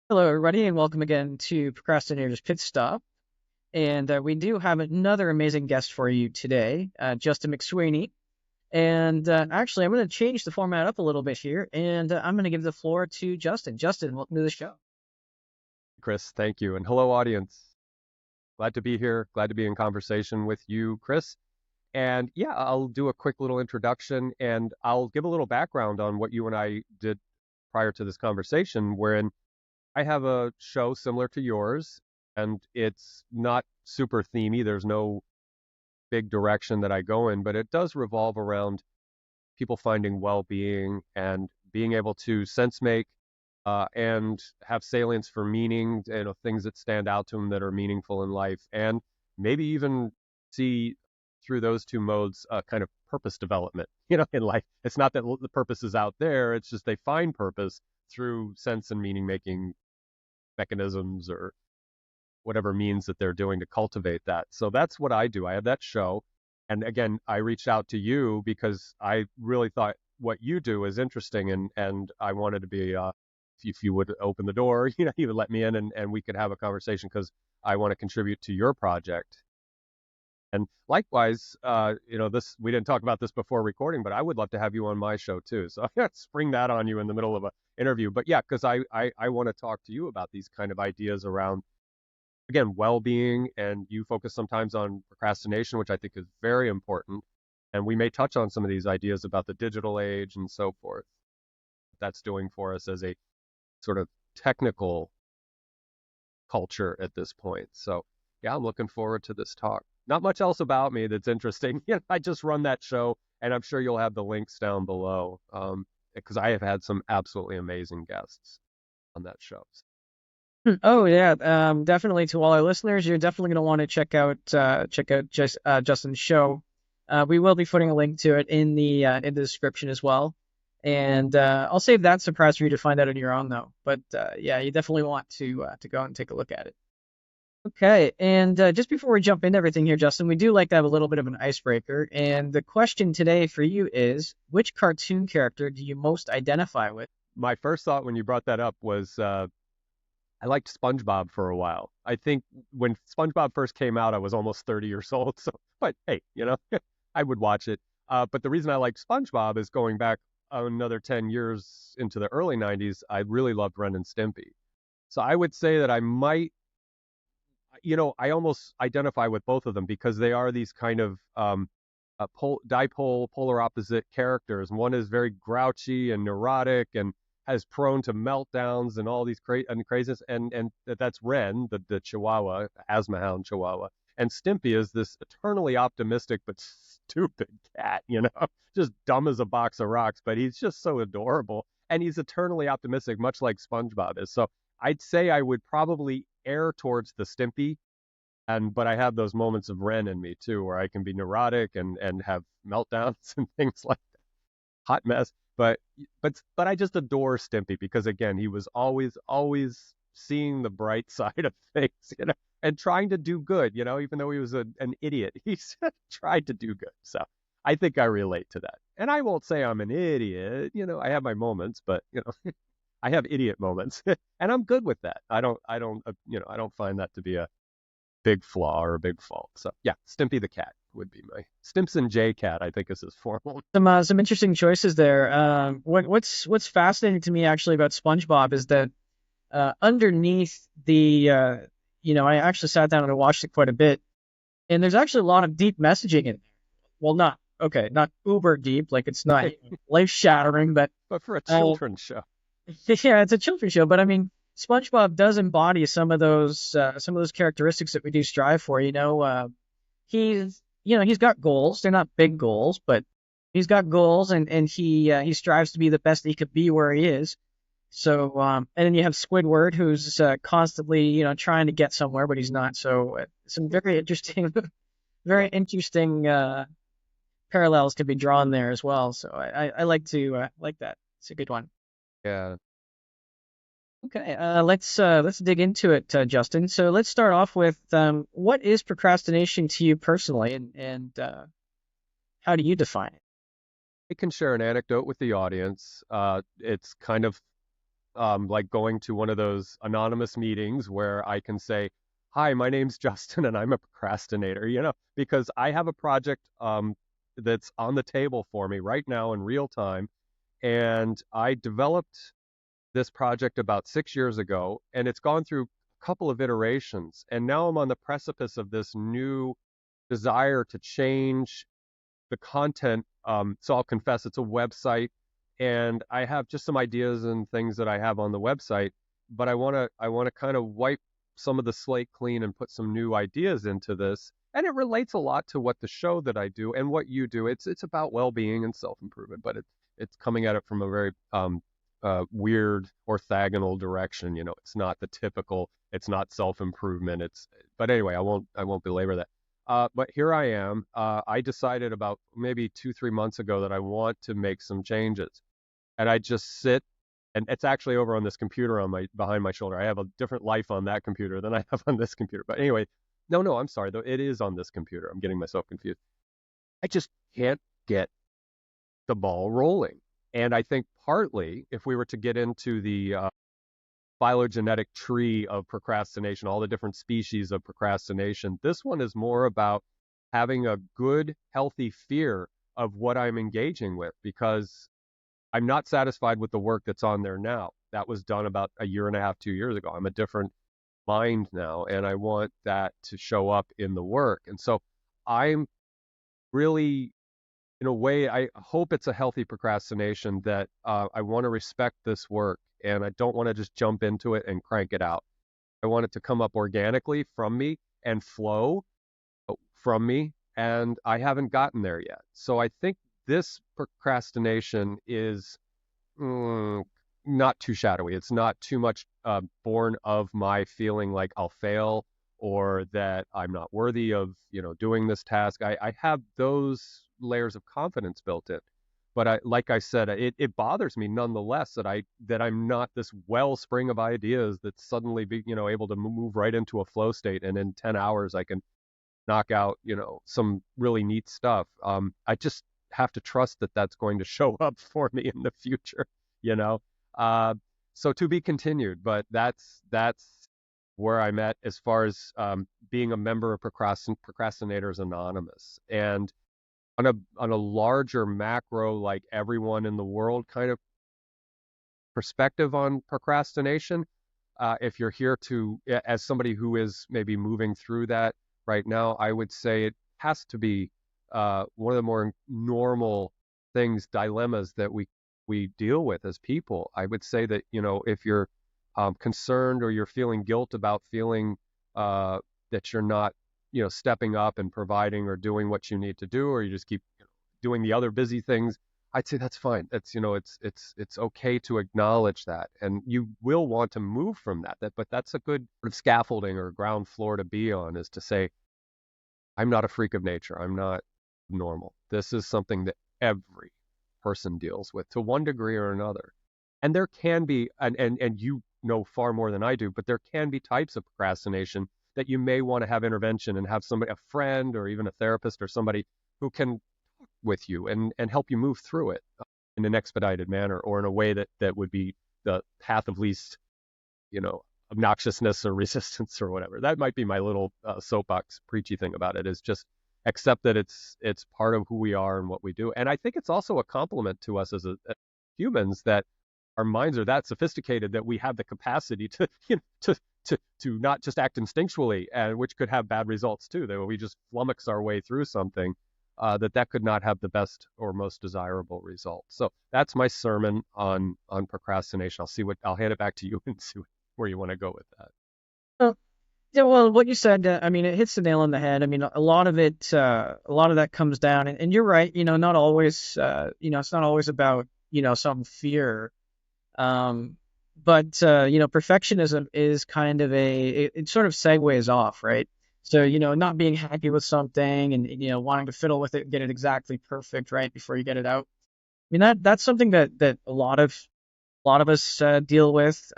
Hello, everybody, and welcome again to Procrastinator's Pitstop. And we do have another amazing guest for you today, Justin McSweeney. And actually, I'm going to change the format up a little bit here, and I'm going to give the floor to Justin. Justin, welcome to the show. Chris, thank you. And hello, audience. Glad to be here. Glad to be in conversation with you, Chris. And yeah, I'll do a quick little introduction and I'll give a little background on what you and I did prior to this conversation, wherein I have a show similar to yours, and it's not super themey. There's no big direction that I go in, but it does revolve around people finding well-being and being able to sense make and have salience for meaning, things that stand out to them that are meaningful in life, and maybe even see through those two modes kind of purpose development, in life. It's not that the purpose is out there; it's just they find purpose through sense and meaning making mechanisms or whatever means that they're doing to cultivate that. So that's what I do. I have that show. And again, I reached out to you because I really thought what you do is interesting, and I wanted to be if you would open the door, you would let me in, and we could have a conversation because I want to contribute to your project. And likewise, this we didn't talk about this before recording, but I would love to have you on my show too. So I'm gonna spring that on you in the middle of an interview. But yeah, because I want to talk to you about these kind of ideas around, again, well-being, and you focus sometimes on procrastination, which I think is very important. And we may touch on some of these ideas about the digital age and so forth. That's doing for us as a sort of technical culture at this point. So yeah, I'm looking forward to this talk. Not much else about me that's interesting. I just run that show, and I'm sure you'll have the links down below because I have had some absolutely amazing guests on that show. Oh yeah, definitely to all our listeners, you're definitely going to want to check out Justin's show. We will be putting a link to it in the description as well. And I'll save that surprise for you to find out on your own, though. But yeah, you definitely want to go and take a look at it. Okay, and just before we jump into everything here, Justin, we do like to have a little bit of an icebreaker. And the question today for you is, which cartoon character do you most identify with? My first thought when you brought that up was I liked SpongeBob for a while. I think when SpongeBob first came out, I was almost 30 years old. So, but hey, I would watch it. But the reason I liked SpongeBob is going back another 10 years into the early 90s, I really loved Ren and Stimpy. So I would say that I might, I almost identify with both of them because they are these kind of polar opposite characters. One is very grouchy and neurotic and has prone to meltdowns and all these craziness. And that's Ren, the Chihuahua, asthma hound Chihuahua. And Stimpy is this eternally optimistic but stupid cat, just dumb as a box of rocks, but he's just so adorable. And he's eternally optimistic, much like SpongeBob is. So I'd say I would probably err towards the Stimpy, but I have those moments of Ren in me too, where I can be neurotic and have meltdowns and things like that. Hot mess. But I just adore Stimpy because again, he was always seeing the bright side of things, and trying to do good, even though he was an idiot, he tried to do good. So I think I relate to that. And I won't say I'm an idiot, I have my moments, but I have idiot moments, and I'm good with that. I don't find that to be a big flaw or a big fault. So yeah, Stimpy the cat would be my Stimpson J Cat, I think is his formal. Some interesting choices there. What's fascinating to me actually about SpongeBob is that underneath I actually sat down and watched it quite a bit, and there's actually a lot of deep messaging in there. Well, not uber deep, like it's not life shattering, but But for a children's show. yeah, it's a children's show. But I mean, SpongeBob does embody some of those characteristics that we do strive for. He's got goals. They're not big goals, but he's got goals, and he strives to be the best he could be where he is. So and then you have Squidward, who's constantly trying to get somewhere, but he's not. So some very interesting, very interesting parallels to be drawn there as well. So I like to like that. It's a good one. Yeah. Okay, let's dig into it, Justin. So let's start off with what is procrastination to you personally, and how do you define it? I can share an anecdote with the audience. It's kind of like going to one of those anonymous meetings where I can say, "Hi, my name's Justin, and I'm a procrastinator." Because I have a project that's on the table for me right now in real time, and I developed this project about 6 years ago, and it's gone through a couple of iterations, and now I'm on the precipice of this new desire to change the content. So I'll confess it's a website, and I have just some ideas and things that I have on the website, but I want to kind of wipe some of the slate clean and put some new ideas into this. And it relates a lot to what the show that I do and what you do. It's about well-being and self-improvement, but it's coming at it from a very weird orthogonal direction. It's not the typical. It's not self-improvement. But anyway, I won't belabor that. But here I am. I decided about maybe 2, 3 months ago that I want to make some changes. And I just sit, and it's actually over on this computer behind my shoulder. I have a different life on that computer than I have on this computer. But anyway, no, I'm sorry, though. It is on this computer. I'm getting myself confused. I just can't get the ball rolling. And I think partly, if we were to get into the phylogenetic tree of procrastination, all the different species of procrastination. This one is more about having a good, healthy fear of what I'm engaging with, because I'm not satisfied with the work that's on there now. That was done about a year and a half, 2 years ago. I'm a different mind now, and I want that to show up in the work. And so I'm really, in a way, I hope it's a healthy procrastination that I want to respect this work, and I don't want to just jump into it and crank it out. I want it to come up organically from me and flow from me, and I haven't gotten there yet. So I think this procrastination is not too shadowy. It's not too much born of my feeling like I'll fail or that I'm not worthy of, doing this task. I have those layers of confidence built in. But like I said, it bothers me nonetheless that I'm not this wellspring of ideas that's suddenly able to move right into a flow state, and in 10 hours I can knock out some really neat stuff. I just have to trust that that's going to show up for me in the future. you know. Uh, so to be continued, but that's where I'm at as far as being a member of Procrastinators Anonymous, and on a larger macro, like everyone in the world kind of perspective on procrastination. If you're here as somebody who is maybe moving through that right now, I would say it has to be one of the more normal things, dilemmas that we deal with as people. I would say that, if you're concerned or you're feeling guilt about feeling that you're not, stepping up and providing or doing what you need to do, or you just keep doing the other busy things, I'd say that's fine. That's, it's okay to acknowledge that, and you will want to move from that. But that's a good sort of scaffolding or ground floor to be on, is to say, I'm not a freak of nature. I'm not normal. This is something that every person deals with to one degree or another. And there can be, and you know far more than I do, but there can be types of procrastination that you may want to have intervention and have somebody, a friend or even a therapist or somebody who can talk with you and help you move through it in an expedited manner, or in a way that would be the path of least, obnoxiousness or resistance or whatever. That might be my little soapbox preachy thing about it, is just accept that it's part of who we are and what we do. And I think it's also a compliment to us as humans that our minds are that sophisticated that we have the capacity to, to not just act instinctually, and which could have bad results too. That we just flummox our way through something, that could not have the best or most desirable result. So that's my sermon on procrastination. I'll hand it back to you and see where you want to go with that. Oh, yeah, well, what you said, I mean, it hits the nail on the head. I mean, a lot of that comes down, and you're right. Not always, it's not always about, some fear. But perfectionism is kind of it sort of segues off, right? So, not being happy with something and, wanting to fiddle with it, get it exactly perfect right before you get it out. I mean, that's something that a lot of us deal with,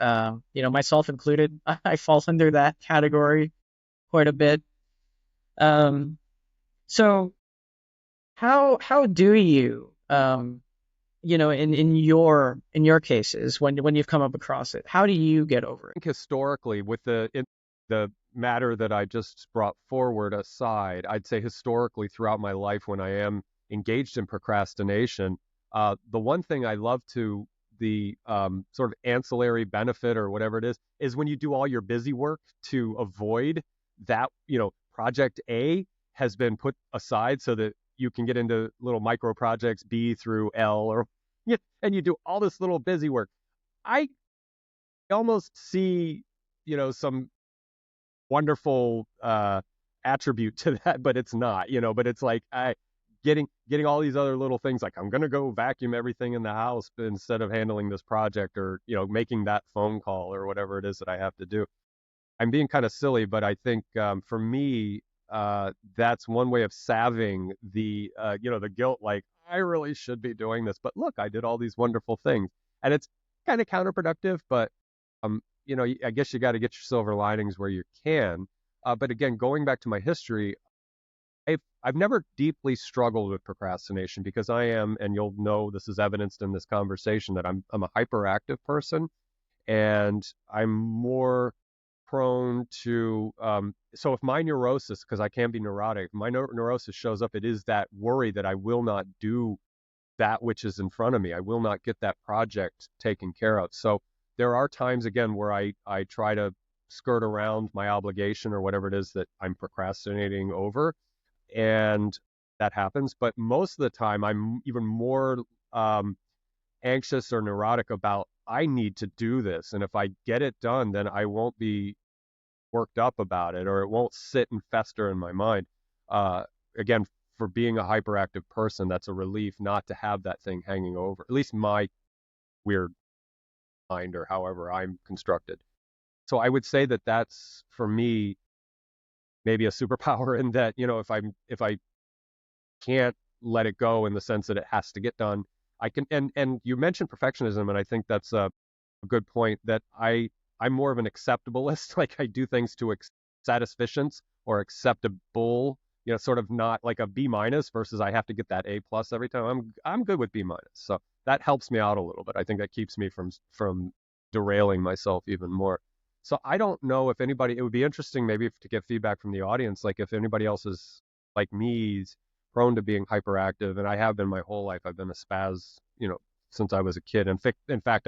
myself included. I fall under that category quite a bit. So how do you, in your cases, when you've come up across it, how do you get over it? Historically, with the matter that I just brought forward aside, I'd say historically throughout my life when I am engaged in procrastination, the one thing I love to the sort of ancillary benefit or whatever it is when you do all your busy work to avoid that, project A has been put aside so that you can get into little micro projects B through L or yeah, and you do all this little busy work. I almost see, some wonderful attribute to that, but it's not, but it's like getting all these other little things like I'm gonna go vacuum everything in the house instead of handling this project or, making that phone call or whatever it is that I have to do. I'm being kind of silly, but I think for me, that's one way of salving the guilt. Like I really should be doing this, but look, I did all these wonderful things, and it's kind of counterproductive. But I guess you got to get your silver linings where you can. But again, going back to my history, I've never deeply struggled with procrastination because I am, and you'll know this is evidenced in this conversation that I'm a hyperactive person, and I'm more prone to so if my neurosis, because I can be neurotic, if my neurosis shows up, it is that worry that I will not do that which is in front of me. I will not get that project taken care of. So there are times again where I try to skirt around my obligation or whatever it is that I'm procrastinating over, and that happens. But most of the time I'm even more anxious or neurotic about I need to do this, and if I get it done, then I won't be worked up about it, or it won't sit and fester in my mind. Again, for being a hyperactive person, that's a relief not to have that thing hanging over, at least my weird mind or however I'm constructed. So I would say that that's for me maybe a superpower in that, if I can't let it go in the sense that it has to get done, I can. And you mentioned perfectionism, and I think that's a good point that I'm more of an acceptabilist. Like I do things to satisficence or acceptable, sort of not like a B minus versus I have to get that A plus every time. I'm good with B minus. So that helps me out a little bit. I think that keeps me from derailing myself even more. So I don't know if anybody, it would be interesting maybe to get feedback from the audience, like if anybody else is like me, is prone to being hyperactive, and I have been my whole life. I've been a spaz, since I was a kid. In fact,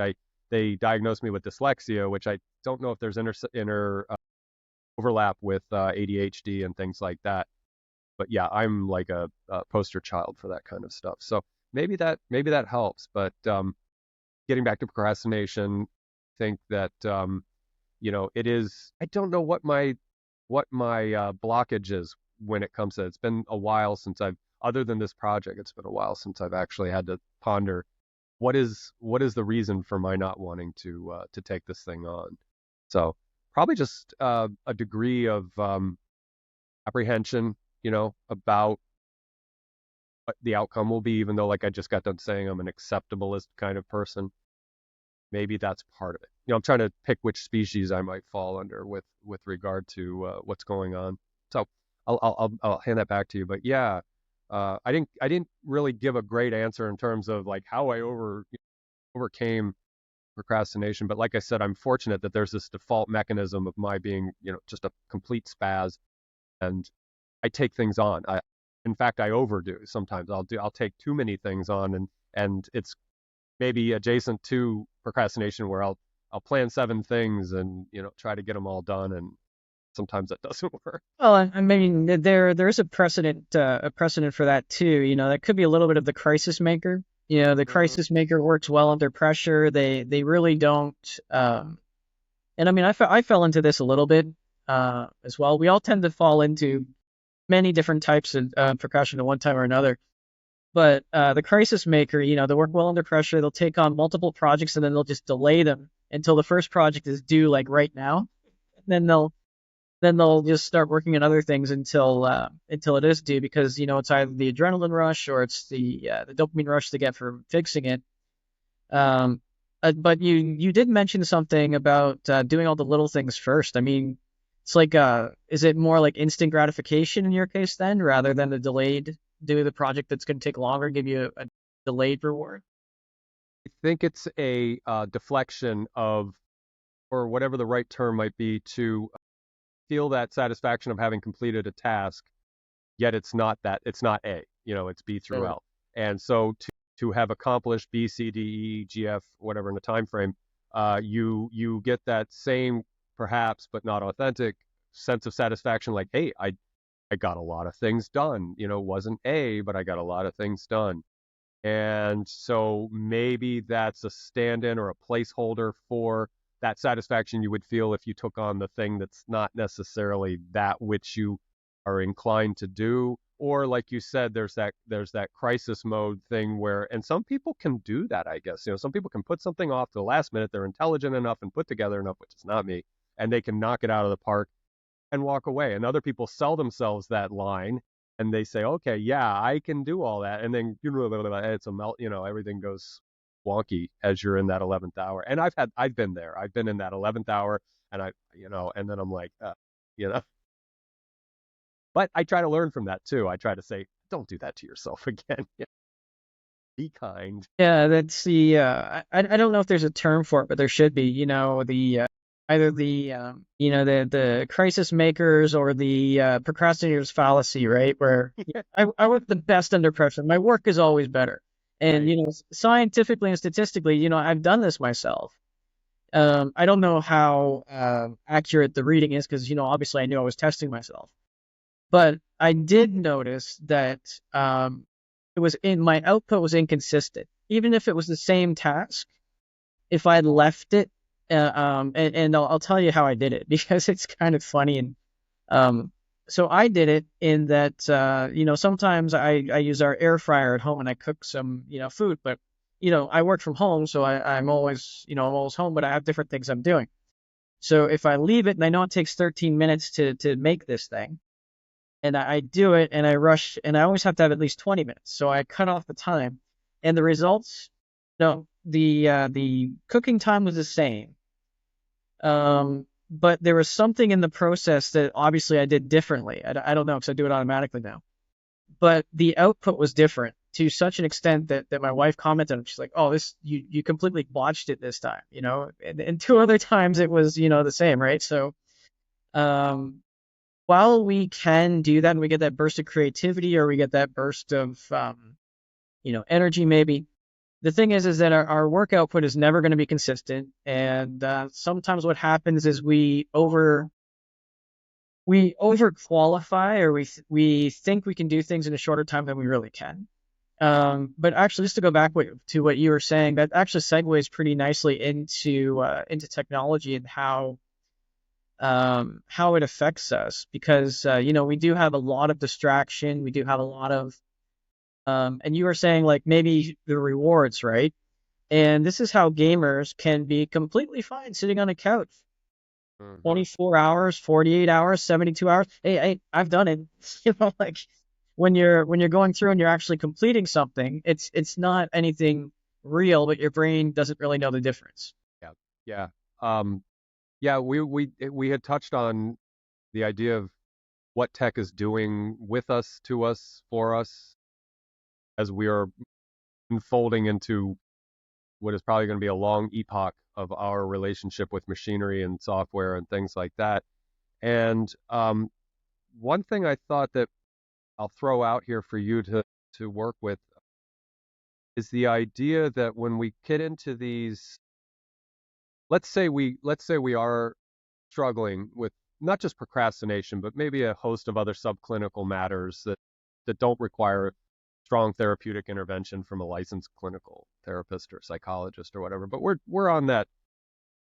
they diagnosed me with dyslexia, which I don't know if there's inner overlap with ADHD and things like that. But yeah, I'm like a poster child for that kind of stuff. So maybe that helps. But getting back to procrastination, I think that it is. I don't know what my blockage is when it comes to it. It's been a while since other than this project, it's been a while since I've actually had to ponder what is the reason for my not wanting to take this thing on. So probably just a degree of apprehension, about what the outcome will be, even though, like I just got done saying, I'm an acceptabilist kind of person. Maybe that's part of it. I'm trying to pick which species I might fall under with regard to what's going on. So I'll hand that back to you. But yeah, I didn't really give a great answer in terms of like how I overcame procrastination. But like I said, I'm fortunate that there's this default mechanism of my being, just a complete spaz, and I take things on. In fact, I overdo sometimes. I'll take too many things on, and it's maybe adjacent to procrastination where I'll plan 7 things and try to get them all done, and sometimes that doesn't work. Well, I mean, there is a precedent for that too. That could be a little bit of the crisis maker. The crisis maker works well under pressure. They really don't. And I mean, I fell into this a little bit as well. We all tend to fall into many different types of procrastination at one time or another. But the crisis maker, they work well under pressure. They'll take on multiple projects and then they'll just delay them until the first project is due, like right now. Then they'll just start working on other things until it is due, because it's either the adrenaline rush or it's the dopamine rush they get from fixing it. But you did mention something about doing all the little things first. I mean, it's like is it more like instant gratification in your case then, rather than the delayed do the project that's going to take longer, give you a delayed reward? think it's a deflection of, or whatever the right term might be, to feel that satisfaction of having completed a task, yet it's not A, it's B through Mm. L. And so to have accomplished B, C, D, E, G, F, whatever in the time frame, you get that same, perhaps, but not authentic sense of satisfaction, like, hey, I got a lot of things done. Wasn't A, but I got a lot of things done. And so maybe that's a stand-in or a placeholder for that satisfaction you would feel if you took on the thing that's not necessarily that which you are inclined to do. Or like you said, there's that crisis mode thing where, and some people can do that, I guess. Some people can put something off to the last minute. They're intelligent enough and put together enough, which is not me, and they can knock it out of the park and walk away. And other people sell themselves that line and they say, okay, yeah, I can do all that. And then it's a melt, everything goes wonky as you're in that 11th hour. And I've been there. I've been in that 11th hour, and and then I'm like, you know, but I try to learn from that too. I try to say, don't do that to yourself again. Be kind. Yeah, that's the I don't know if there's a term for it, but there should be. The either the the crisis makers or the procrastinator's fallacy, right? Where I work the best under pressure. My work is always better, and Right. scientifically and statistically, I've done this myself. I don't know how accurate the reading is because obviously I knew I was testing myself, but I did notice that it was in my output was inconsistent. Even if it was the same task, if I left it, and I'll tell you how I did it because it's kind of funny. And so I did it in that, sometimes I use our air fryer at home and I cook some, food, but, I work from home. So I'm always, I'm always home, but I have different things I'm doing. So if I leave it and I know it takes 13 minutes to make this thing, and I do it and I rush and I always have to have at least 20 minutes. So I cut off the time and the results, no, the cooking time was the same. But there was something in the process that obviously I did differently. I don't know because I do it automatically now. But the output was different to such an extent that my wife commented and she's like, "Oh, this you completely botched it this time," And two other times it was, the same, right? So um while we can do that and we get that burst of creativity or we get that burst of energy maybe, the thing is that our work output is never going to be consistent. And sometimes what happens is we over qualify, or we think we can do things in a shorter time than we really can. But actually, just to go back to what you were saying, that actually segues pretty nicely into technology and how it affects us, because we do have a lot of distraction. We do have a lot of and you were saying like maybe the rewards, right? And this is how gamers can be completely fine sitting on a couch Hmm. 24 hours, 48 hours, 72 hours. Hey, I've done it. Like when you're going through and you're actually completing something, it's not anything real, but your brain doesn't really know the difference. Yeah. Yeah. Um, yeah, we had touched on the idea of what tech is doing with us, to us, for us, as we are unfolding into what is probably going to be a long epoch of our relationship with machinery and software and things like that. And one thing I thought that I'll throw out here for you to work with is the idea that when we get into these, let's say we are struggling with not just procrastination, but maybe a host of other subclinical matters that don't require strong therapeutic intervention from a licensed clinical therapist or psychologist or whatever. But we're on that,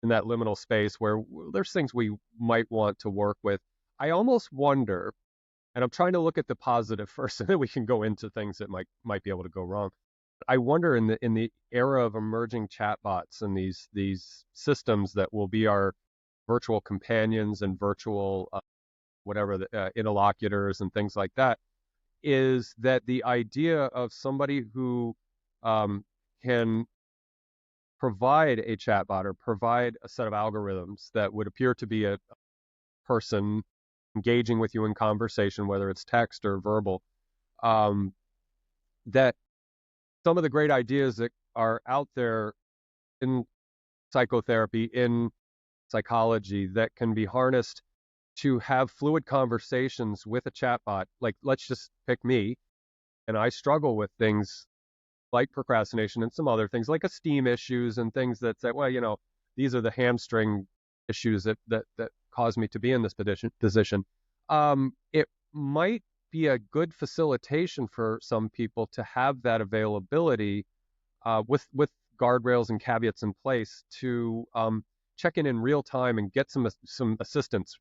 in that liminal space where there's things we might want to work with. I almost wonder, and I'm trying to look at the positive first, and then we can go into things that might be able to go wrong. I wonder, in the era of emerging chatbots and these systems that will be our virtual companions and virtual whatever the interlocutors and things like that, is that the idea of somebody who um, can provide a chatbot or provide a set of algorithms that would appear to be a person engaging with you in conversation, whether it's text or verbal, um, that some of the great ideas that are out there in psychotherapy, in psychology, that can be harnessed to have fluid conversations with a chatbot. Like, let's just pick me, and I struggle with things like procrastination and some other things like esteem issues and things that say, well, these are the hamstring issues that cause me to be in this position. It might be a good facilitation for some people to have that availability, with guardrails and caveats in place to check in real time and get some assistance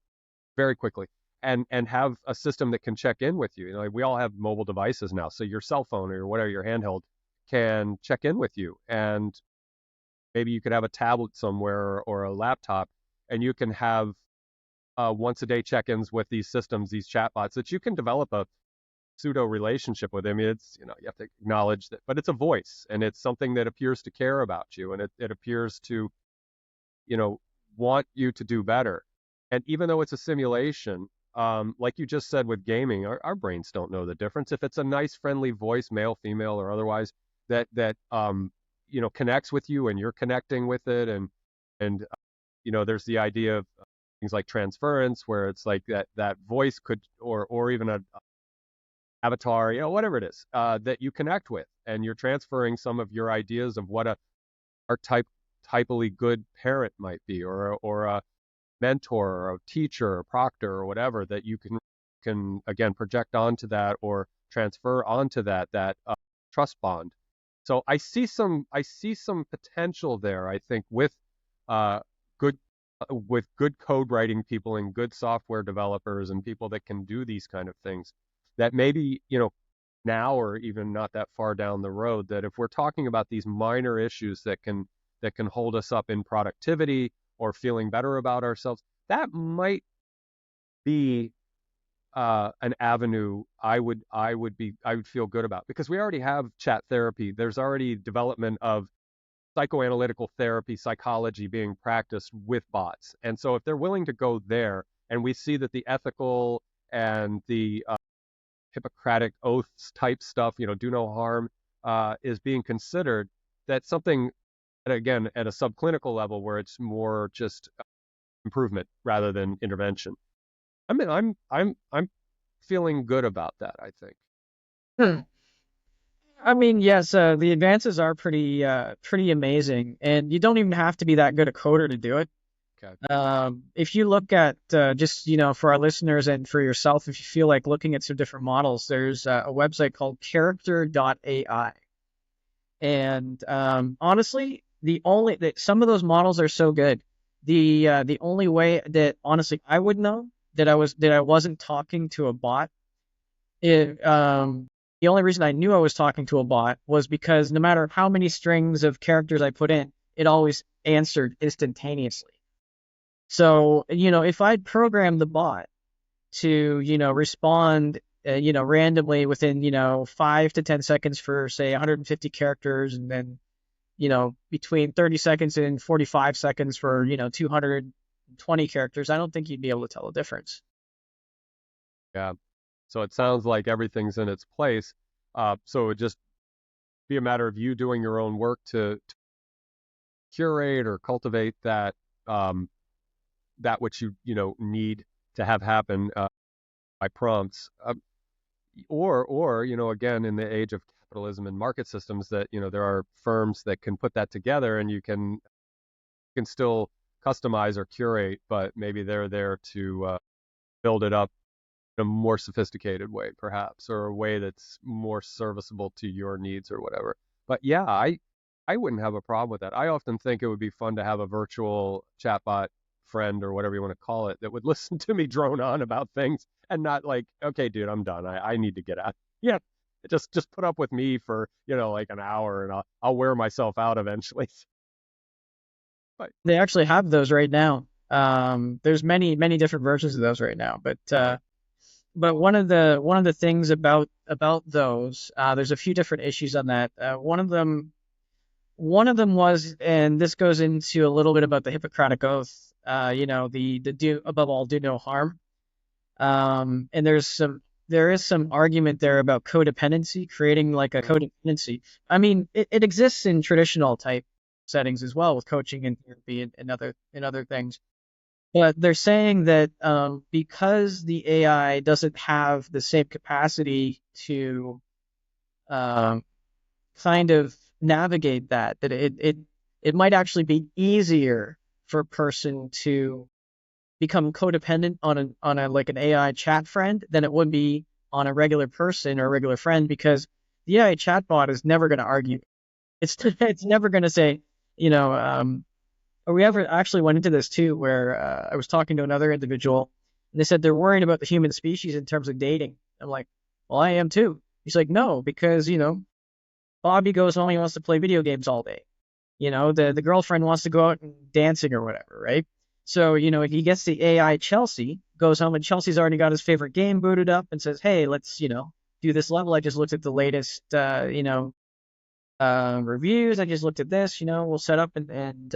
very quickly, and have a system that can check in with you. Like, we all have mobile devices now, so your cell phone or whatever, your handheld, can check in with you. And maybe you could have a tablet somewhere or a laptop, and you can have once a day check-ins with these systems, these chatbots, that you can develop a pseudo relationship with. I mean, it's, you have to acknowledge that, but it's a voice, and it's something that appears to care about you, and it appears to, want you to do better. And even though it's a simulation, like you just said with gaming, our brains don't know the difference. If it's a nice, friendly voice, male, female, or otherwise, that connects with you, and you're connecting with it, and there's the idea of things like transference, where it's like that voice could, or even a avatar, whatever it is, that you connect with, and you're transferring some of your ideas of what a archetypally good parent might be, or a mentor, or a teacher, or proctor, or whatever, that you can again project onto that, or transfer onto that trust bond. So I see some potential there, I think, with good with good code writing people and good software developers and people that can do these kind of things, that maybe, now, or even not that far down the road, that if we're talking about these minor issues that can hold us up in productivity or feeling better about ourselves, that might be an avenue I would feel good about, because we already have chat therapy. There's already development of psychoanalytical therapy, psychology being practiced with bots. And so if they're willing to go there, and we see that the ethical and the Hippocratic oaths type stuff, do no harm, is being considered, that's something, again, at a subclinical level, where it's more just improvement rather than intervention. I mean, I'm feeling good about that, I think. Hmm. I mean, yes, the advances are pretty amazing, and you don't even have to be that good a coder to do it. Okay. If you look at just, for our listeners and for yourself, if you feel like looking at some different models, there's a website called character.ai. And honestly, some of those models are so good. The only way that honestly I would know that I wasn't talking to a bot, it, the only reason I knew I was talking to a bot was because no matter how many strings of characters I put in, it always answered instantaneously. So, if I'd programmed the bot to, respond, randomly within, 5 to 10 seconds for, say, 150 characters, and then, between 30 seconds and 45 seconds for, 220 characters, I don't think you'd be able to tell a difference. Yeah. So it sounds like everything's in its place. So it would just be a matter of you doing your own work to curate or cultivate that which you need to have happen, by prompts. Or again, in the age of capitalism and market systems, that there are firms that can put that together, and you can still customize or curate, but maybe they're there to build it up in a more sophisticated way, perhaps, or a way that's more serviceable to your needs or whatever. But yeah, I wouldn't have a problem with that. I often think it would be fun to have a virtual chatbot friend, or whatever you want to call it, that would listen to me drone on about things, and not like, okay, dude, I'm done. I need to get out. Yeah, just put up with me for like an hour, and I'll wear myself out eventually. But They actually have those right now. There's many different versions of those right now, but one of the things about those, there's a few different issues on that. One of them was, and this goes into a little bit about the Hippocratic Oath. The do above all do no harm. And there's there is some argument there about codependency, creating like a codependency. I mean, it exists in traditional type settings as well with coaching and therapy and other things. But they're saying that because the AI doesn't have the same capacity to um, kind of navigate that it might actually be easier for a person to become codependent on a like an AI chat friend than it would be on a regular person or a regular friend, because the AI chatbot is never going to argue. It's never going to say, you know, we ever actually went into this too, where I was talking to another individual, and they said they're worried about the human species in terms of dating. I'm like, well, I am too. He's like, no, because Bobby goes home, he wants to play video games all day. The girlfriend wants to go out and dancing or whatever, right? So, he gets the AI Chelsea, goes home, and Chelsea's already got his favorite game booted up and says, hey, let's, do this level. I just looked at the latest, reviews. I just looked at this, we'll set up and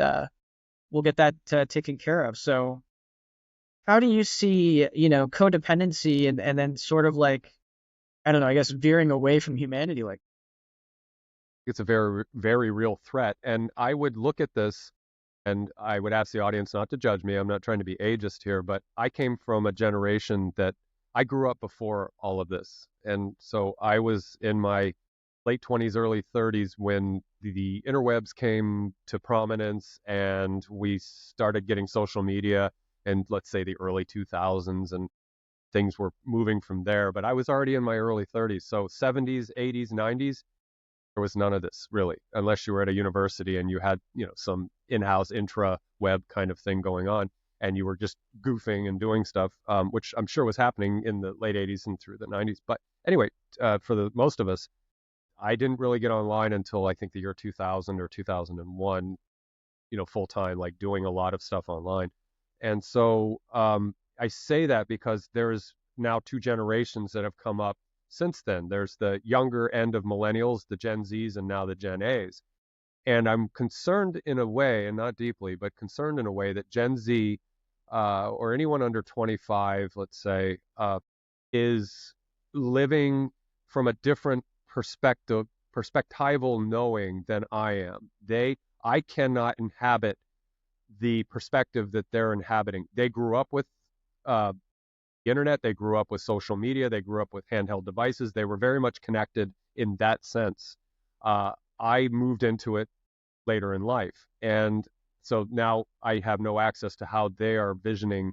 we'll get that taken care of. So how do you see, codependency and then sort of like, I don't know, I guess veering away from humanity like? It's a very, very real threat. And I would look at this and I would ask the audience not to judge me. I'm not trying to be ageist here, but I came from a generation that I grew up before all of this. And so I was in my late 20s, early 30s when the interwebs came to prominence and we started getting social media and let's say the early 2000s, and things were moving from there. But I was already in my early 30s. So 70s, 80s, 90s, there was none of this really, unless you were at a university and you had, some in-house intra-web kind of thing going on, and you were just goofing and doing stuff, which I'm sure was happening in the late 80s and through the 90s. But anyway, for the most of us, I didn't really get online until I think the year 2000 or 2001, full time, like doing a lot of stuff online. And so I say that because there's now two generations that have come up since then. There's the younger end of millennials, the Gen Zs, and now the Gen As. And I'm concerned in a way, and not deeply, but concerned in a way that Gen Z or anyone under 25, let's say, is living from a different perspectival knowing than I am. I cannot inhabit the perspective that they're inhabiting. They grew up with the internet, they grew up with social media, they grew up with handheld devices. They were very much connected in that sense. I moved into it later in life. And so now I have no access to how they are visioning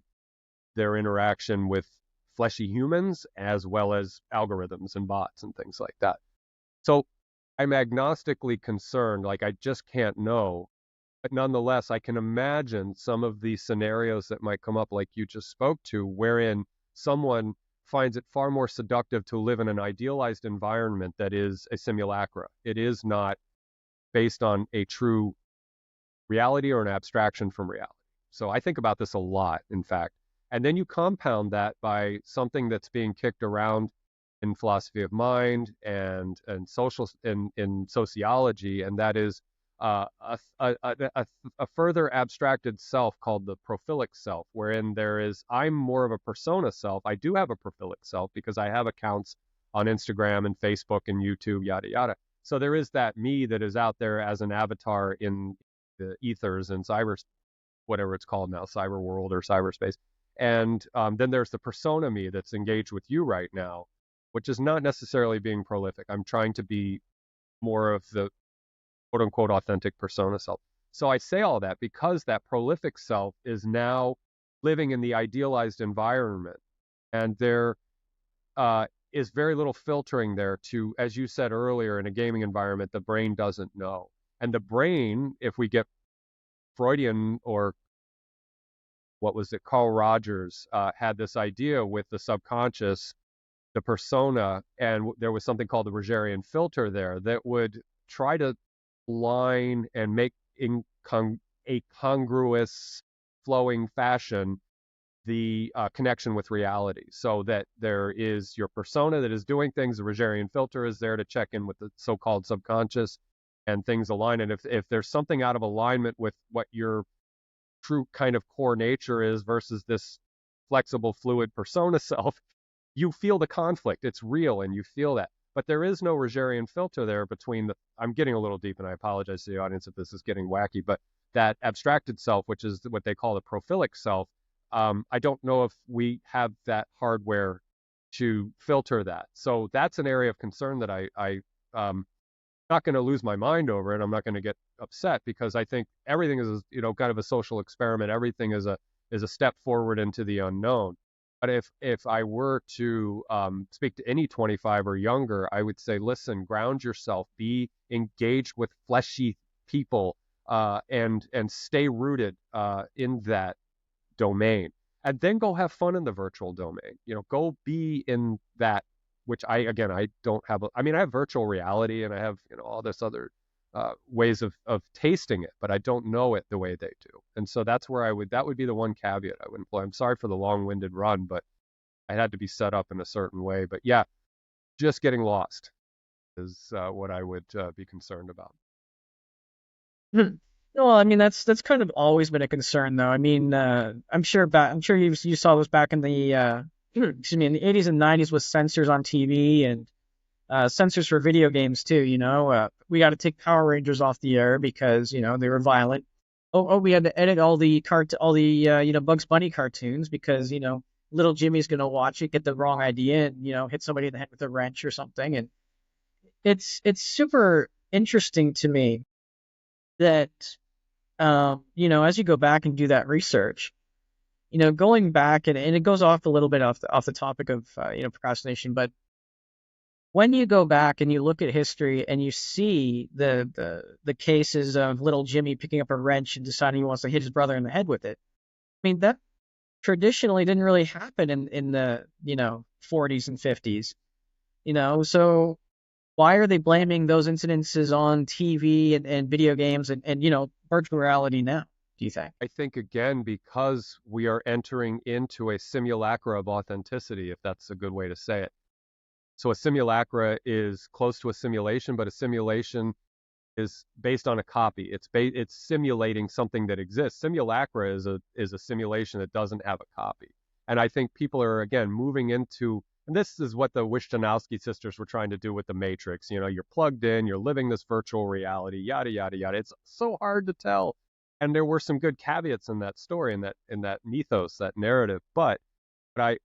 their interaction with fleshy humans as well as algorithms and bots and things like that. So I'm agnostically concerned, like I just can't know. But nonetheless, I can imagine some of the scenarios that might come up, like you just spoke to, wherein someone finds it far more seductive to live in an idealized environment that is a simulacra. It is not based on a true reality or an abstraction from reality. So I think about this a lot, in fact. And then you compound that by something that's being kicked around in philosophy of mind and social in sociology, and that is a further abstracted self called the Prophilic Self, wherein I'm more of a persona self. I do have a Prophilic Self because I have accounts on Instagram and Facebook and YouTube, yada yada. So there is that me that is out there as an avatar in the ethers and cyber, whatever it's called now, cyber world or cyberspace. And then there's the persona me that's engaged with you right now, which is not necessarily being prolific. I'm trying to be more of the quote unquote authentic persona self. So I say all that because that prolific self is now living in the idealized environment. And there is very little filtering there to, as you said earlier, in a gaming environment, the brain doesn't know. And the brain, if we get Freudian, or what was it, Carl Rogers had this idea with the subconscious, the persona, and there was something called the Rogerian filter there that would try to line and make in a congruous, flowing fashion the connection with reality, so that there is your persona that is doing things. The Rogerian filter is there to check in with the so-called subconscious, and things align. And if there's something out of alignment with what your true kind of core nature is versus this flexible, fluid persona self, you feel the conflict. It's real and you feel that. But there is no Rogerian filter there between the, I'm getting a little deep and I apologize to the audience if this is getting wacky, but that abstracted self, which is what they call the prophilic self, I don't know if we have that hardware to filter that. So that's an area of concern that I'm not going to lose my mind over it. I'm not going to get upset because I think everything is, kind of a social experiment. Everything is a step forward into the unknown. But if I were to speak to any 25 or younger, I would say, listen, ground yourself, be engaged with fleshy people, and stay rooted in that domain, and then go have fun in the virtual domain. Go be in that, which I don't have. I mean, I have virtual reality and I have all this other ways of tasting it, but I don't know it the way they do. And so that's where that would be the one caveat I would employ. I'm sorry for the long-winded run, but I had to be set up in a certain way. But yeah, just getting lost is what I would be concerned about. No, I mean that's kind of always been a concern, though. I mean, I'm sure you saw this back in the excuse me, in the 80s and 90s with censors on TV and censors for video games too. We got to take Power Rangers off the air because they were violent. Oh, we had to edit all the Bugs Bunny cartoons because little Jimmy's gonna watch it, get the wrong idea, and hit somebody in the head with a wrench or something. And it's super interesting to me that as you go back and do that research, going back and it goes off a little bit off the topic of procrastination, but when you go back and you look at history and you see the cases of little Jimmy picking up a wrench and deciding he wants to hit his brother in the head with it, I mean that traditionally didn't really happen in the 40s and 50s. So why are they blaming those incidences on TV and video games and virtual reality now, do you think? I think, again, because we are entering into a simulacra of authenticity, if that's a good way to say it. So a simulacra is close to a simulation, but a simulation is based on a copy. It's simulating something that exists. Simulacra is a simulation that doesn't have a copy. And I think people are, again, moving into, and this is what the Wishtonowski sisters were trying to do with the Matrix. You're plugged in, you're living this virtual reality, yada yada yada. It's so hard to tell. And there were some good caveats in that story, in that mythos, that narrative. But I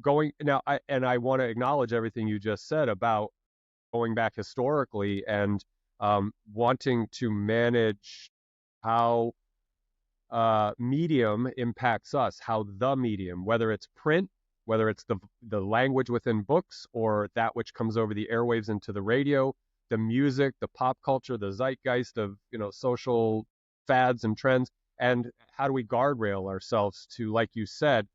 want to acknowledge everything you just said about going back historically and wanting to manage how medium impacts us, how the medium, whether it's print, whether it's the language within books, or that which comes over the airwaves into the radio, the music, the pop culture, the zeitgeist of social fads and trends, and how do we guardrail ourselves to, like you said,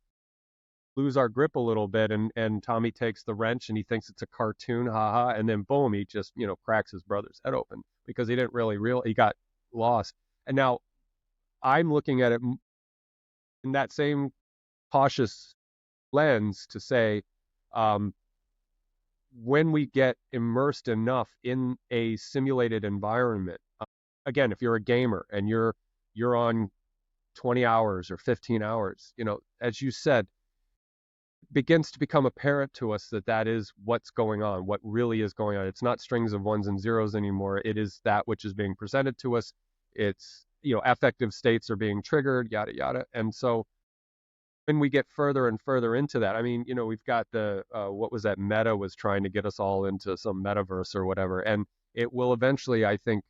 lose our grip a little bit, and Tommy takes the wrench and he thinks it's a cartoon, haha, and then boom, he just cracks his brother's head open because he didn't really he got lost. And now I'm looking at it in that same cautious lens to say, when we get immersed enough in a simulated environment, again, if you're a gamer and you're on 20 hours or 15 hours, as you said, begins to become apparent to us that is what's going on, what really is going on. It's not strings of ones and zeros anymore. It is that which is being presented to us. It's, affective states are being triggered, yada, yada. And so when we get further and further into that, I mean, we've got what was that, Meta was trying to get us all into some metaverse or whatever. And it will eventually, I think,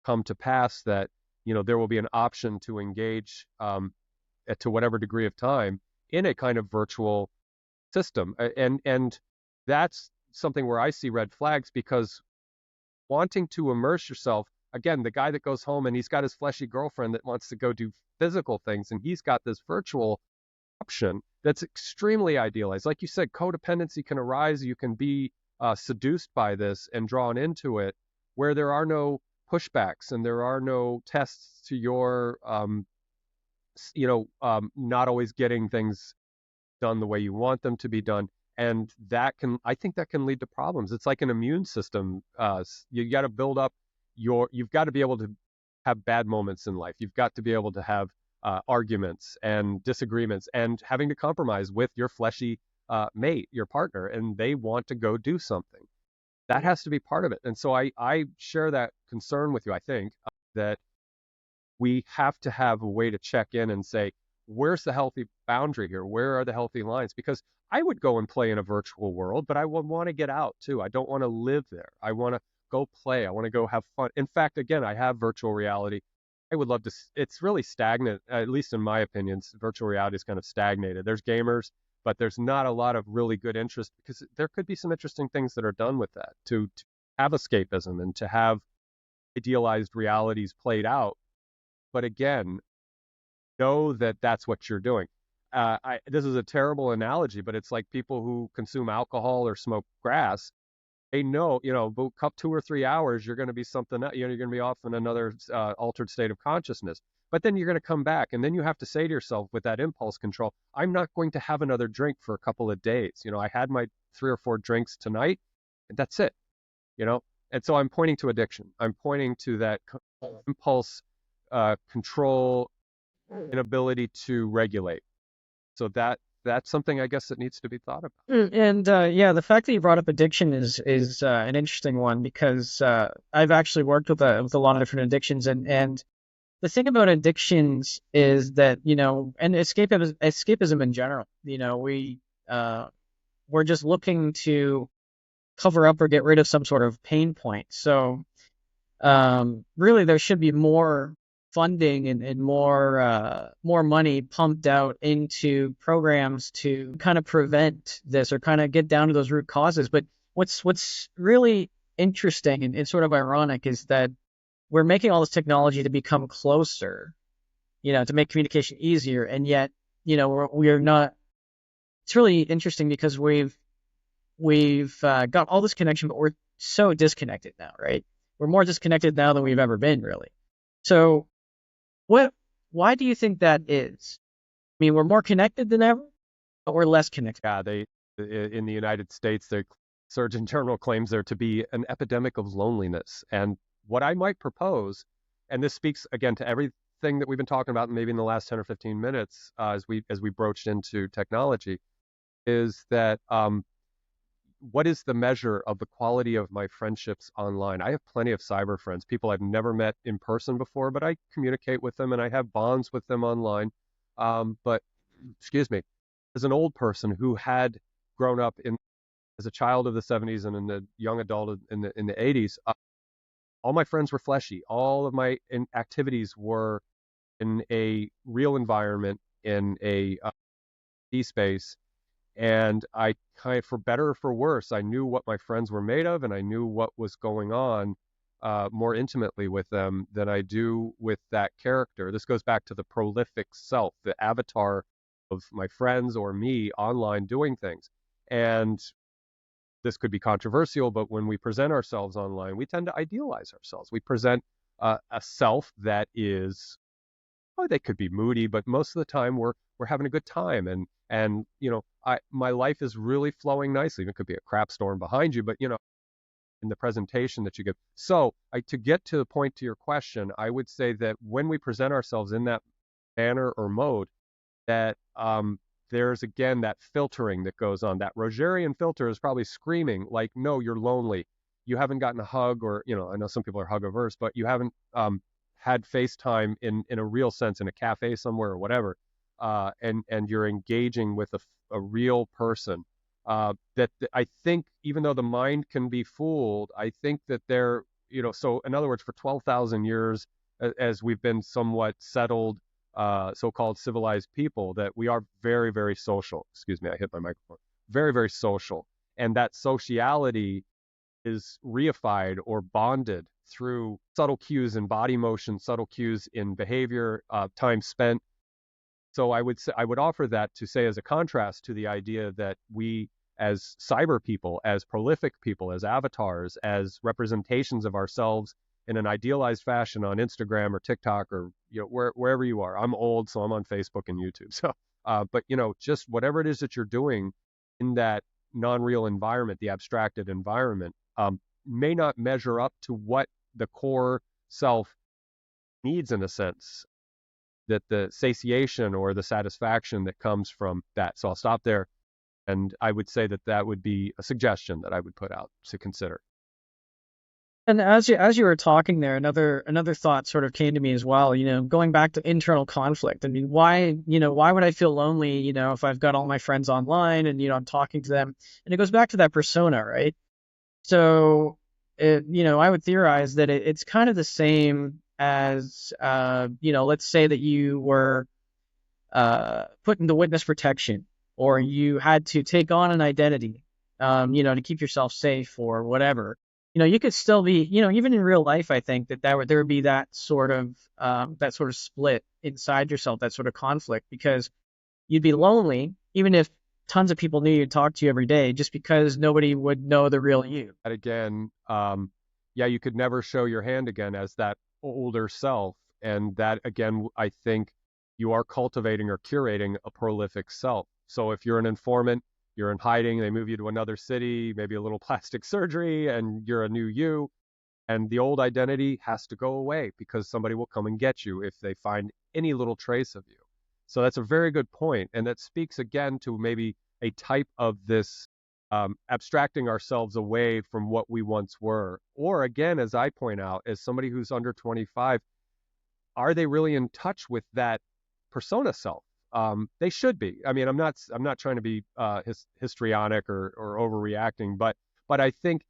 come to pass that, there will be an option to engage to whatever degree of time in a kind of virtual system. And that's something where I see red flags, because wanting to immerse yourself, again, the guy that goes home and he's got his fleshy girlfriend that wants to go do physical things, and he's got this virtual option that's extremely idealized. Like you said, codependency can arise. You can be seduced by this and drawn into it, where there are no pushbacks and there are no tests to your, not always getting things done the way you want them to be done. And I think that can lead to problems. It's like an immune system. You got to build up you've got to be able to have bad moments in life. You've got to be able to have arguments and disagreements and having to compromise with your fleshy mate, your partner, and they want to go do something. That has to be part of it. And so I share that concern with you, I think, that we have to have a way to check in and say, where's the healthy boundary here? Where are the healthy lines? Because I would go and play in a virtual world, but I would want to get out too. I don't want to live there. I want to go play. I want to go have fun. In fact, again, I have virtual reality. I would love to. It's really stagnant, at least in my opinion. Virtual reality is kind of stagnated. There's gamers, but there's not a lot of really good interest because there could be some interesting things that are done with that to have escapism and to have idealized realities played out. But again, know that that's what you're doing. This is a terrible analogy, but it's like people who consume alcohol or smoke grass. They know, about 2 or 3 hours, you're going to be something, you're going to be off in another altered state of consciousness. But then you're going to come back, and then you have to say to yourself with that impulse control, I'm not going to have another drink for a couple of days. I had my 3 or 4 drinks tonight, and that's it. And so I'm pointing to addiction. I'm pointing to that impulse control, inability to regulate. So that's something I guess that needs to be thought about. And yeah, the fact that you brought up addiction is an interesting one because I've actually worked with a lot of different addictions, and the thing about addictions is that and escapism in general, we're just looking to cover up or get rid of some sort of pain point. So really, there should be more funding and more money pumped out into programs to kind of prevent this or kind of get down to those root causes. But what's really interesting and sort of ironic is that we're making all this technology to become closer, to make communication easier, and yet we're not. It's really interesting because we've got all this connection, but we're so disconnected now, right? We're more disconnected now than we've ever been, really. So why do you think that is? I mean, we're more connected than ever, but we're less connected. Yeah, in the United States, the Surgeon General claims there to be an epidemic of loneliness. And what I might propose, and this speaks again to everything that we've been talking about maybe in the last 10 or 15 minutes as we broached into technology, is that what is the measure of the quality of my friendships online? I have plenty of cyber friends, people I've never met in person before, but I communicate with them and I have bonds with them online. But excuse me, as an old person who had grown up as a child of the 70s and in the young adult in the 80s, all my friends were fleshy. All of my activities were in a real environment, in a space. And I for better or for worse, I knew what my friends were made of, and I knew what was going on more intimately with them than I do with that character. This goes back to the prolific self, the avatar of my friends or me online doing things. And this could be controversial, but when we present ourselves online, we tend to idealize ourselves. We present a self that is, they could be moody, but most of the time we're having a good time, and my life is really flowing nicely. It could be a crap storm behind you, but in the presentation that you give. So to get to the point to your question, I would say that when we present ourselves in that manner or mode, that there's again that filtering that goes on. That Rogerian filter is probably screaming like, no, you're lonely. You haven't gotten a hug, or I know some people are hug averse, but you haven't had FaceTime in a real sense in a cafe somewhere or whatever, and you're engaging with a real person. That I think, even though the mind can be fooled, I think that so in other words, for 12,000 years, as we've been somewhat settled, so-called civilized people, that we are very, very social. Excuse me, I hit my microphone. Very, very social. And that sociality is reified or bonded through subtle cues in body motion, subtle cues in behavior, time spent. So I would offer that to say as a contrast to the idea that we as cyber people, as prolific people, as avatars, as representations of ourselves in an idealized fashion on Instagram or TikTok or wherever you are. I'm old, so I'm on Facebook and YouTube. So, but just whatever it is that you're doing in that non-real environment, the abstracted environment, may not measure up to what the core self needs, in a sense, that the satiation or the satisfaction that comes from that. So I'll stop there. And I would say that that would be a suggestion that I would put out to consider. And as you were talking there, another thought sort of came to me as well. Going back to internal conflict. I mean, why would I feel lonely? If I've got all my friends online and I'm talking to them, and it goes back to that persona, right? So, I would theorize that it's kind of the same as, let's say that you were put into witness protection, or you had to take on an identity, to keep yourself safe or whatever. You could still be, even in real life, I think there would be that sort of split inside yourself, that sort of conflict, because you'd be lonely, even if tons of people knew you'd talk to you every day, just because nobody would know the real you. And again, yeah, you could never show your hand again as that older self. And that, again, I think you are cultivating or curating a prolific self. So if you're an informant, you're in hiding, they move you to another city, maybe a little plastic surgery, and you're a new you. And the old identity has to go away because somebody will come and get you if they find any little trace of you. So that's a very good point. And that speaks again to maybe a type of this abstracting ourselves away from what we once were. Or again, as I point out, as somebody who's under 25, are they really in touch with that persona self? They should be. I mean, I'm not trying to be histrionic or overreacting, but I think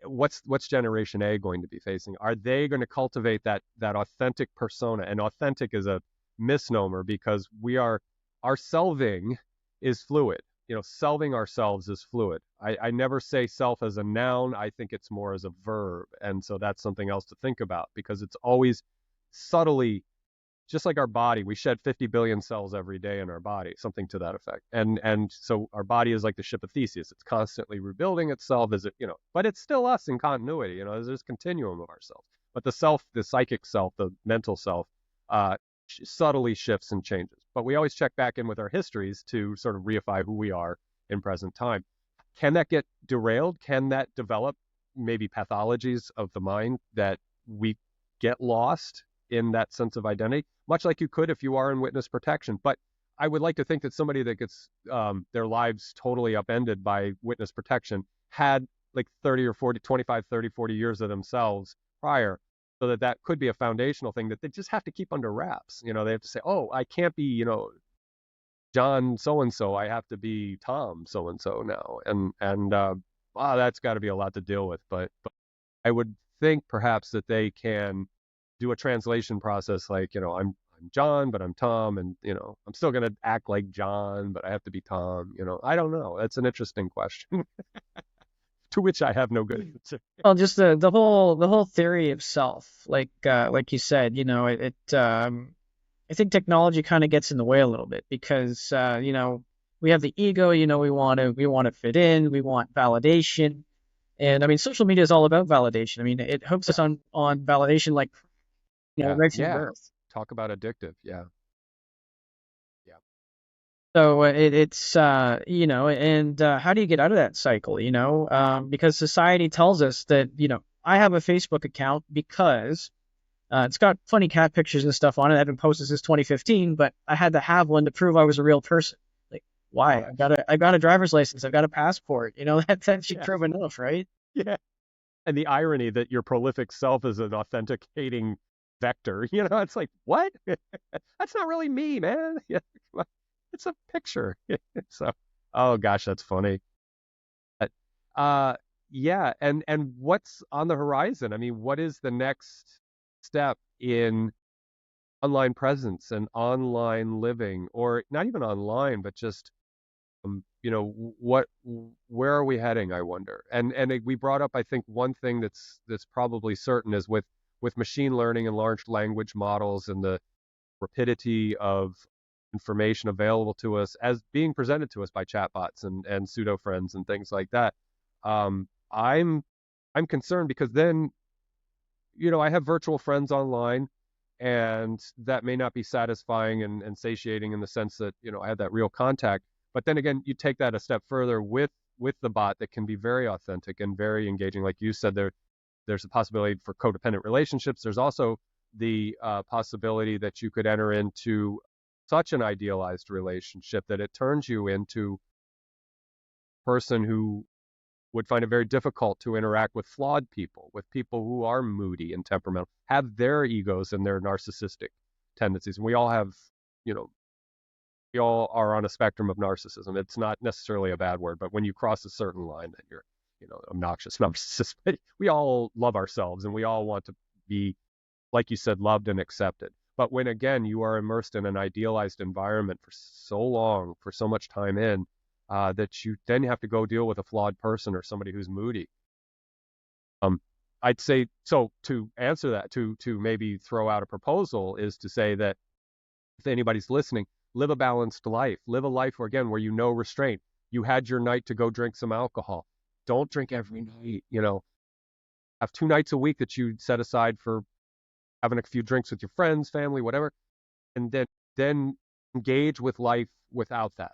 what's Generation A going to be facing? Are they going to cultivate that authentic persona? And authentic is a misnomer because our selving is fluid. Selving ourselves is fluid. I never say self as a noun. I think it's more as a verb. And so that's something else to think about because it's always subtly, just like our body, we shed 50 billion cells every day in our body, something to that effect. And so our body is like the ship of Theseus. It's constantly rebuilding itself but it's still us in continuity. There's this continuum of ourselves. But the self, the psychic self, the mental self, subtly shifts and changes. But we always check back in with our histories to sort of reify who we are in present time. Can that get derailed? Can that develop maybe pathologies of the mind that we get lost in that sense of identity, much like you could if you are in witness protection? But I would like to think that somebody that gets their lives totally upended by witness protection had like 30 or 40, 25, 30, 40 years of themselves prior, so that could be a foundational thing that they just have to keep under wraps. They have to say, oh, I can't be, John so-and-so, I have to be Tom so-and-so now. Wow, that's got to be a lot to deal with. But I would think perhaps that they can do a translation process like, I'm John, but I'm Tom, and I'm still gonna act like John, but I have to be Tom. I don't know. That's an interesting question to which I have no good answer. Well, just the whole theory of self, like you said, I think technology kind of gets in the way a little bit because we have the ego, we want to fit in, we want validation. And I mean, social media is all about validation. I mean, it hooks us on validation, like, Yeah, right from yeah. birth. Talk about addictive. Yeah, yeah, So and how do you get out of that cycle? Because society tells us that I have a Facebook account because it's got funny cat pictures and stuff on it. I've been posted since 2015, but I had to have one to prove I was a real person. Like, why? right. I got a driver's license. I've got a passport. That should Yeah, prove enough, right? yeah. And the irony that your prolific self is an authenticating vector. It's like, what? That's not really me, man. Yeah, it's a picture. So, oh gosh, that's funny. But, uh, yeah, and what's on the horizon? I mean, what is the next step in online presence and online living, or not even online, but just where are we heading, I wonder. And we brought up, I think, one thing that's probably certain is with machine learning and large language models and the rapidity of information available to us as being presented to us by chatbots and pseudo friends and things like that. I'm concerned because then, I have virtual friends online, and that may not be satisfying and satiating in the sense that, I have that real contact. But then again, you take that a step further with the bot that can be very authentic and very engaging. Like you said, there's a possibility for codependent relationships. There's also the possibility that you could enter into such an idealized relationship that it turns you into person who would find it very difficult to interact with flawed people, with people who are moody and temperamental, have their egos and their narcissistic tendencies. And we all have, you know, we all are on a spectrum of narcissism. It's not necessarily a bad word, but when you cross a certain line, then you're, obnoxious narcissist. We all love ourselves and we all want to be, like you said, loved and accepted. But when, again, you are immersed in an idealized environment for so long, for so much time in, that you then have to go deal with a flawed person or somebody who's moody. I'd say, so to answer that, to maybe throw out a proposal is to say that if anybody's listening, live a balanced life. Live a life where, again, where you know restraint. You had your night to go drink some alcohol. Don't drink every night, have 2 nights a week that you set aside for having a few drinks with your friends, family, whatever, and then engage with life without that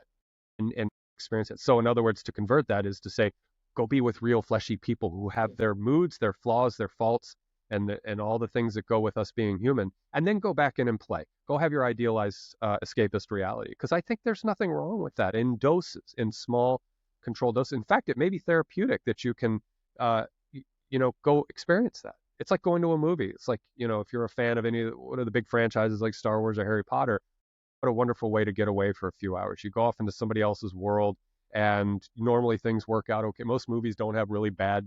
and experience it. So in other words, to convert that is to say, go be with real fleshy people who have their moods, their flaws, their faults, and all the things that go with us being human, and then go back in and play. Go have your idealized escapist reality, because I think there's nothing wrong with that in doses, in small controlled doses. In fact, it may be therapeutic that you can, go experience that. It's like going to a movie. It's like, if you're a fan of one of the big franchises like Star Wars or Harry Potter, what a wonderful way to get away for a few hours. You go off into somebody else's world, and normally things work out okay. Most movies don't have really bad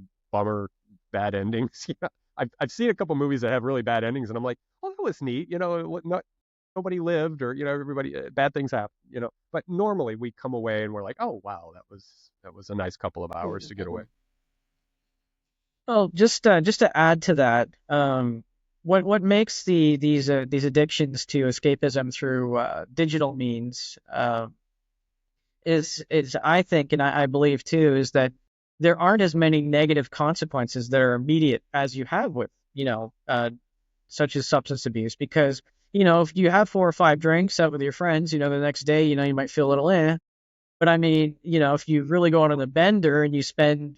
endings. I've seen a couple movies that have really bad endings, and I'm like, oh, that was neat. Nobody lived, or everybody, bad things happen. But normally we come away and we're like, oh wow, that was a nice couple of hours to get away. Well, just to add to that, what makes these addictions to escapism through digital means is I think, and I believe too, is that there aren't as many negative consequences that are immediate as you have with such as substance abuse, because if you have 4 or 5 drinks out with your friends, the next day, you might feel a little but I mean, if you really go on the bender and you spend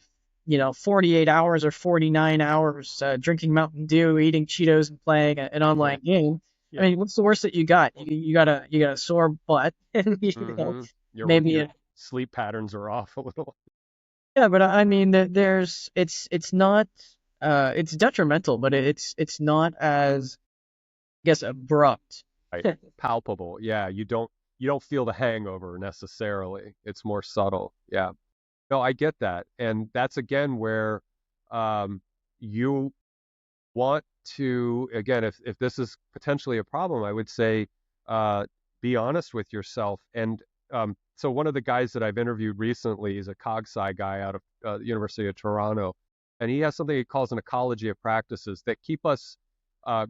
48 hours or 49 hours drinking Mountain Dew, eating Cheetos, and playing an online game. Yeah. I mean, what's the worst that you got? You got a sore butt, and your sleep patterns are off a little. Yeah, but I mean, it's not it's detrimental, but it's not as, I guess, abrupt. Right. Palpable. Yeah, you don't feel the hangover necessarily. It's more subtle. Yeah. No, I get that. And that's, again, where you want to, again, if this is potentially a problem, I would say be honest with yourself. And so one of the guys that I've interviewed recently is a CogSci guy out of the University of Toronto. And he has something he calls an ecology of practices that keep us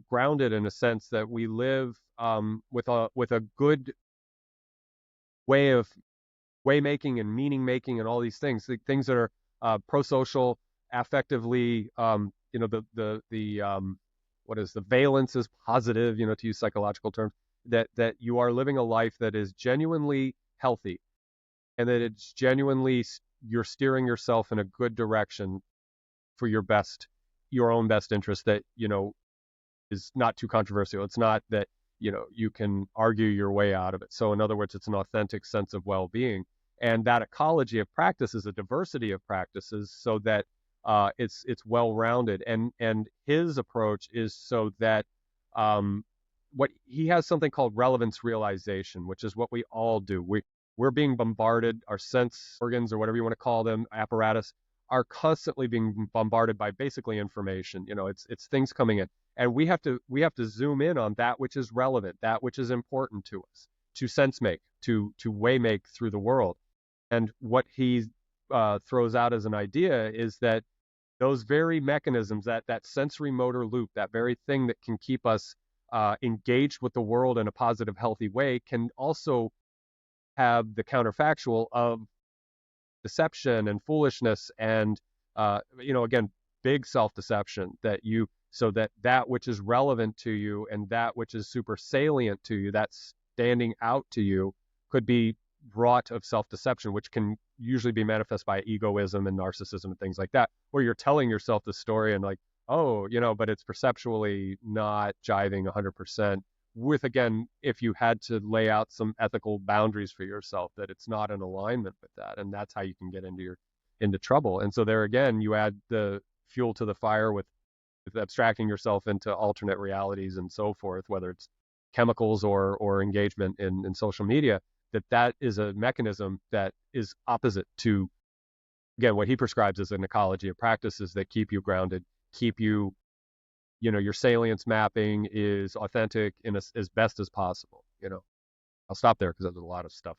grounded, in a sense that we live with a good way of way-making and meaning-making and all these things that are pro-social, affectively, what is the valence is positive, to use psychological terms, that you are living a life that is genuinely healthy, and that it's genuinely, you're steering yourself in a good direction for your own best interest, that, is not too controversial. It's not that, you can argue your way out of it. So in other words, it's an authentic sense of well-being. And that ecology of practice is a diversity of practices, so that it's well-rounded. And his approach is so that what he has something called relevance realization, which is what we all do. We're being bombarded. Our sense organs, or whatever you want to call them, apparatus, are constantly being bombarded by basically information. It's things coming in, and we have to zoom in on that which is relevant, that which is important to us, to sense make, to way make through the world. And what he throws out as an idea is that those very mechanisms, that sensory motor loop, that very thing that can keep us engaged with the world in a positive, healthy way, can also have the counterfactual of deception and foolishness and, again, big self-deception, so that which is relevant to you and that which is super salient to you, that's standing out to you, could be wrought of self-deception, which can usually be manifest by egoism and narcissism and things like that, where you're telling yourself the story and like, oh, but it's perceptually not jiving 100% with, again, if you had to lay out some ethical boundaries for yourself, that it's not in alignment with that. And that's how you can get into trouble. And so there again, you add the fuel to the fire with abstracting yourself into alternate realities and so forth, whether it's chemicals or engagement in social media, that is a mechanism that is opposite to, again, what he prescribes as an ecology of practices that keep you grounded, keep you, your salience mapping is authentic in as best as possible. I'll stop there because there's a lot of stuff.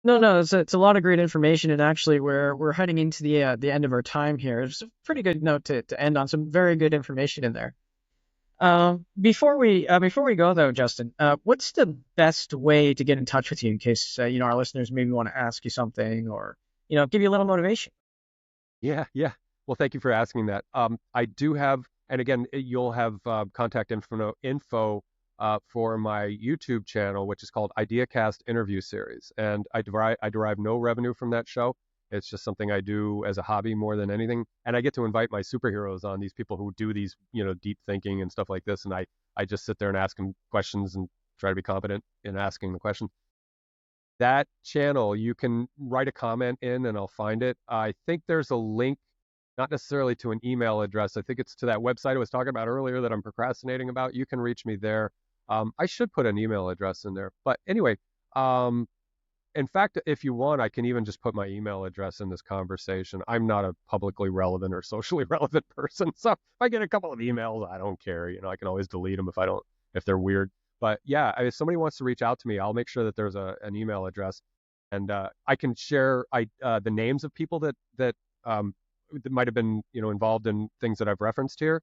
No, it's a lot of great information, and actually we're heading into the end of our time here. It's a pretty good note to end on. Some very good information in there. Before we go though, Justin, what's the best way to get in touch with you in case our listeners maybe want to ask you something or give you a little motivation? Yeah, yeah. Well, thank you for asking that. I do have, and again, you'll have contact info for my YouTube channel, which is called IdeaCast Interview Series, and I derive no revenue from that show. It's just something I do as a hobby more than anything, and I get to invite my superheroes on, these people who do these, deep thinking and stuff like this, and I just sit there and ask them questions and try to be competent in asking the question. That channel, you can write a comment in and I'll find it. I think there's a link, not necessarily to an email address. I think it's to that website I was talking about earlier that I'm procrastinating about. You can reach me there. I should put an email address in there. But anyway, in fact, if you want, I can even just put my email address in this conversation. I'm not a publicly relevant or socially relevant person. So if I get a couple of emails, I don't care. I can always delete them if they're weird. But yeah, if somebody wants to reach out to me, I'll make sure that there's an email address, and I can share the names of people that might have been involved in things that I've referenced here.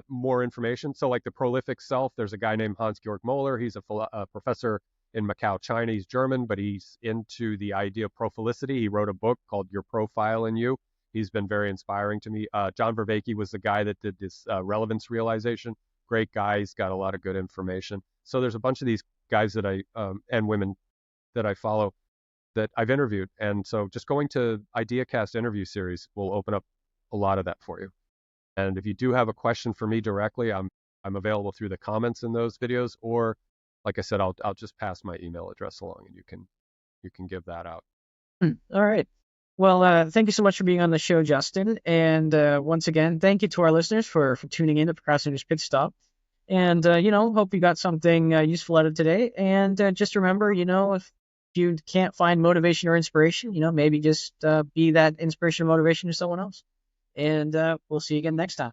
More information. So like the Prolific Self, there's a guy named Hans-Georg Moeller. He's a professor in Macau, China. He's German, but he's into the idea of prophilicity. He wrote a book called Your Profile in You. He's been very inspiring to me. John Vervaeke was the guy that did this relevance realization. Great guy. He's got a lot of good information. So there's a bunch of these guys that and women that I follow that I've interviewed. And so just going to IdeaCast Interview Series will open up a lot of that for you. And if you do have a question for me directly, I'm available through the comments in those videos, or like I said, I'll just pass my email address along and you can give that out. All right. Well, thank you so much for being on the show, Justin. And once again, thank you to our listeners for tuning in to Procrastinator's Pitstop. And, hope you got something useful out of today. And just remember, if you can't find motivation or inspiration, maybe just be that inspiration or motivation to someone else. And we'll see you again next time.